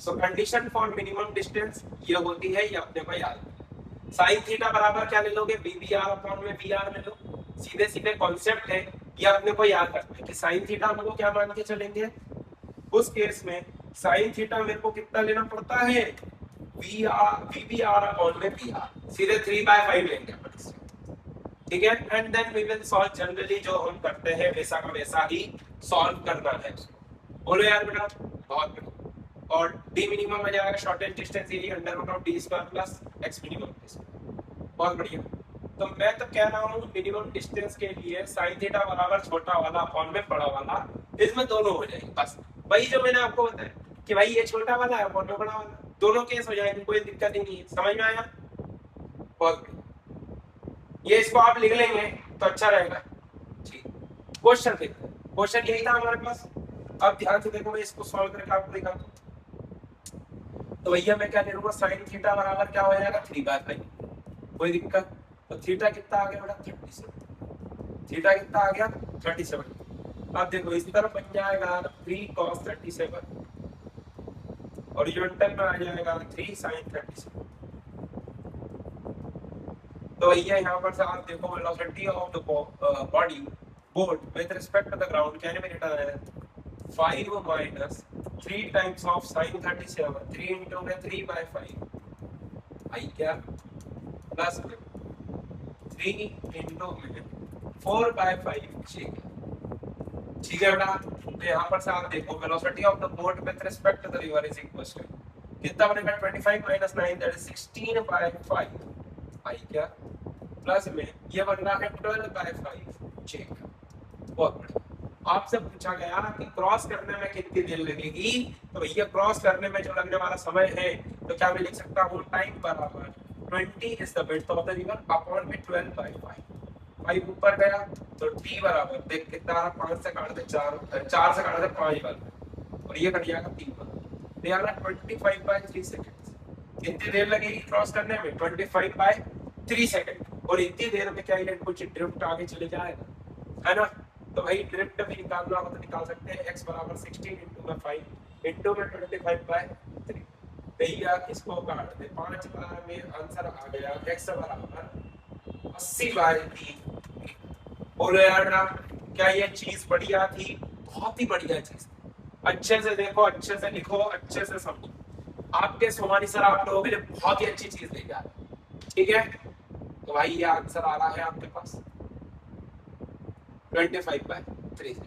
So condition for minimum distance ये होती है, ये अपने को याद है। साइन थीटा बराबर क्या ले लोगे, बी बी आर अपॉन में बी आर ले लो, सीधे सीधे कॉन्सेप्ट है, ये अपने को याद रखना है कि साइन थीटा हमको क्या मान के चलेंगे, उस केस में साइन थीटा मेरे को कितना लेना पड़ता है, वी बी आर अपॉन में बी आर, सीधे 3/5 लेंगे अपन, ठीक है। And then we will solve, generally जो हम करते हैं वैसा का वैसा ही सॉल्व करना है। बोलो यार बेटा, बहुत बढ़िया। और d मिनिमम आ जाएगा shortest distance area under root of d square plus x minimum, बहुत बढ़िया। तो मैं तो कह रहा हूँ मिनिमम डिस्टेंस के लिए sin थीटा बराबर छोटा वाला अपॉन में बड़ा वाला, इसमें दोनों हो जाएंगे, बस वही जो मैंने आपको बताया कि भाई ये छोटा वाला है अपॉन में बड़ा वाला, दोनों केस हो जाएंगे, कोई दिक्कत ही नहीं है, समझ में आया, बहुत बढ़िया। ये इसको आप लिख लेंगे तो अच्छा रहेगा, ठीक। क्वेश्चन देखते हैं, क्वेश्चन यही था हमारे पास। अब ध्यान से देखो, मैं इसको सॉल्व करके आपको दिखाता हूँ। तो भैया मैं क्या ले लूंगा, साइन थीटा बराबर क्या हो जाएगा 3/5, कोई दिक्कत। तो थीटा कितना आ गया बेटा 37, थीटा कितना आ गया 37। अब देखो इसी तरफ बन जाएगा 3 cos 37 और यूनिटन में आ जाएगा 3 sin 37। तो भैया यहाँ पर से आप देखो velocity of the body boat with respect to the ground can be written as 5 minus 3 times of sin 37, 3 into 3/5 आई क्या, प्लस 3 into 4/5, ठीक है बेटा। तो यहाँ पर से आप देखो velocity of the boat with respect to the river is equal to कितना बनेगा, 25 minus 9 दैट इज 16/5 आई क्या, प्लस में ये बन रहा है 12/5, चेक। बहुत बढ़िया। आपसे पूछा गया कि क्रॉस करने में कितनी देर लगेगी, तो भैया क्रॉस करने में जो लगने वाला समय है तो क्या मैं लिख सकता हूँ, टाइम बराबर 20 is the width of the river upon में 12/5, 5 ऊपर गया तो t बराबर देख कितना आ रहा, 5 से काट दे 4, 4 से काट दे 5 बार और ये कट जाएगा 3 बार, तो यार 25/3 सेकंड। कितनी देर लगेगी क्रॉस करने में, 25/3 सेकंड, और इतनी देर में क्या ये कुछ ड्रिफ्ट आगे चले जाएगा, है ना। तो भाई ड्रिफ्ट भी निकालना हो तो निकाल सकते हैं, x बराबर 16 into 5 into 25/3, भैया इसको काट दे 5 बार में आंसर आ गया x बराबर 80/3। बोलो यार ना, क्या ये चीज बढ़िया थी, बहुत ही बढ़िया चीज। अच्छे से देखो, अच्छे से लिखो, अच्छे से समझो, आपके सोमानी सर आप लोगों के लिए बहुत ही अच्छी चीज लेके आ रहे हैं, ठीक है। तो भाई ये आंसर आ रहा है आपके पास 25/3,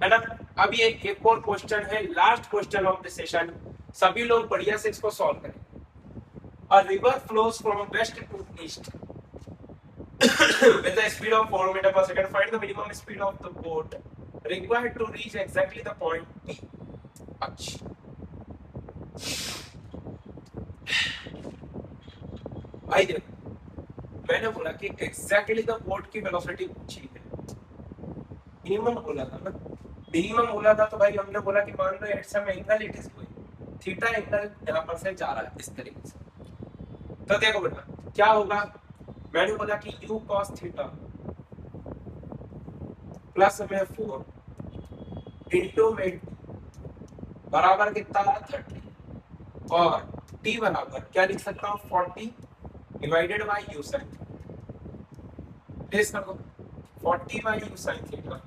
है ना। अब ये एक और क्वेश्चन है, last question of the session, सभी लोग बढ़िया से इसको सॉल्व करें। A river flows from west to east with a speed of 4 meter per second. Find the minimum speed of the boat required to reach exactly the point P. अच्छा कि exactly the board की velocity पूछी है, minimum बोला था ना, minimum बोला था तो भाई हमने बोला कि मान लो at some angle it is going, theta angle यहाँ पर से जा रहा है इस तरीके से। तो देखो बेटा क्या होगा, मैंने बोला कि u cos थीटा प्लस में 4 इंटू में बराबर कितना है 30, और t बराबर क्या लिख सकता हूँ 40 divided by u sin, test कर दो 40 बाई u sin थीटा।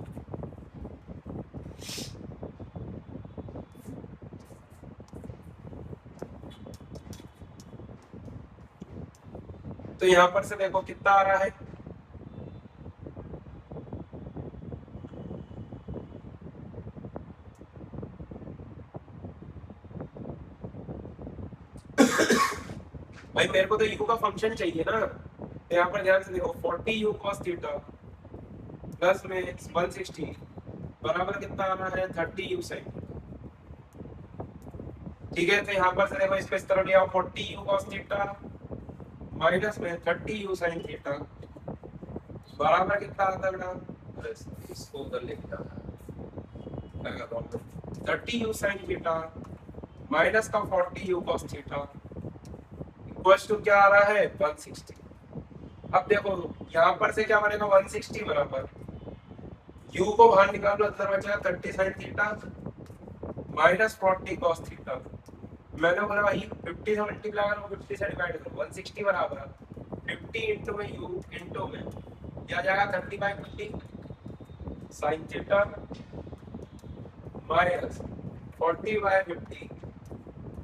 तो यहां पर से देखो कितना आ रहा है, भाई मेरे को तो u का फंक्शन चाहिए ना, तो यहाँ पर ध्यान से देखो 40 u cos थीटा प्लस में 160 बराबर कितना आना है 30 u sin, ठीक है। तो यहाँ पर से देखो इसको इस तरह लिया 40 u cos थीटा माइनस में 30 u sin थीटा बराबर कितना आता है बेटा, इसको उधर लेके जाना है 30 u sin थीटा माइनस का 40 u cos theta equals to क्या आ रहा है 160। अब देखो यहाँ पर से क्या बनेगा 160 बराबर u को बाहर निकालो, अंदर बचेगा 30 sin theta minus 40 cos theta. मैंने बोला भाई 50 से मल्टीप्लाई करो 50 से डिवाइड करो 160 बराबर 50 इंटू में u इंटू में क्या जाएगा 30 by 50 sin theta minus 40 by 50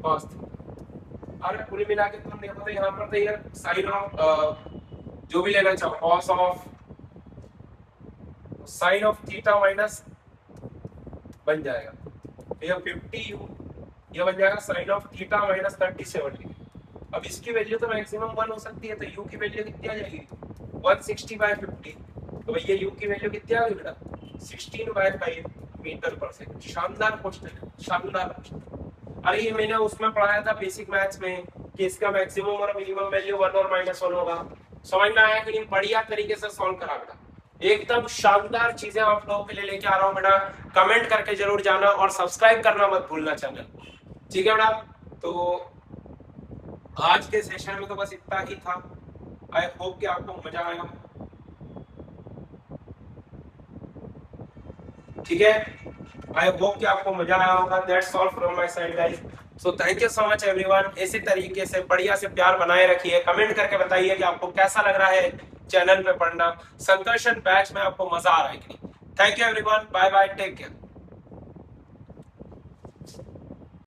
cos theta. अरे पूरी मिला के तुम देखो तो यहाँ पर तो यार साइन ऑफ जो भी लेना चाहो cos of sine of theta minus बन जाएगा, ये 50u ये बन जाएगा साइन ऑफ थीटा माइनस 37। अब इसकी वैल्यू तो मैक्सिमम 1 हो सकती है, तो u की वैल्यू कितनी आ जाएगी 160 बाय 50, तो भैया u की वैल्यू कितनी आ गई बेटा 16 बाय 5 मीटर पर सेकंड। शानदार क्वेश्चन है, शानदार क्वेश्चन। अरे ये मैंने उसमें पढ़ाया था बेसिक मैथ्स में कि इसका मैक्सिमम और मिनिमम वैल्यू 1 और -1 होगा। समझ में आया कि नहीं? बढ़िया तरीके से सॉल्व करा बेटा, एकदम शानदार चीजें आप लोगों के लिए लेके आ रहा हूँ बेटा। कमेंट करके जरूर जाना और सब्सक्राइब करना मत भूलना चैनल, ठीक है बेटा। तो आज के सेशन में तो बस इतना ही था। आई होप कि आपको मजा आया, ठीक है। आई होप कि आपको मजा आया होगा। That's all from my side guys. So thank you so much everyone. इसी तरीके से बढ़िया से प्यार बनाए रखिए। कमेंट करके बताइए कि आपको कैसा लग रहा है चैनल पे पढ़ना। संकर्षण बैच में आपको मजा आ रहा है कि नहीं? Thank you everyone, bye bye, take care.